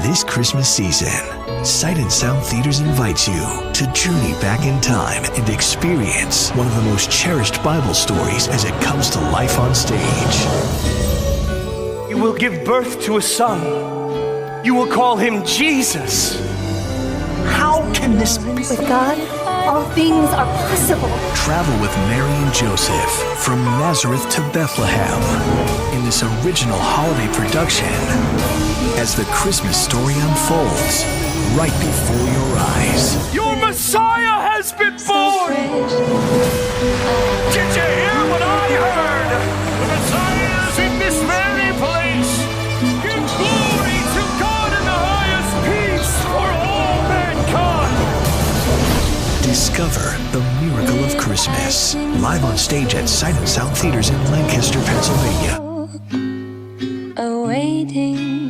This Christmas season, Sight and Sound Theaters invites you to journey back in time and experience one of the most cherished Bible stories as it comes to life on stage. You will give birth to a son. You will call him Jesus. How can this be? With God, all things are possible. Travel with Mary and Joseph from Nazareth to Bethlehem in this original holiday production as the Christmas story unfolds right before your eyes. Your Messiah has been born! Did you hear what I heard? The Messiah is in this very place. Give glory to God in the highest, peace for all mankind. Discover the miracle of Christmas. Live on stage at Sight and Sound Theaters in Lancaster, Pennsylvania. Awaiting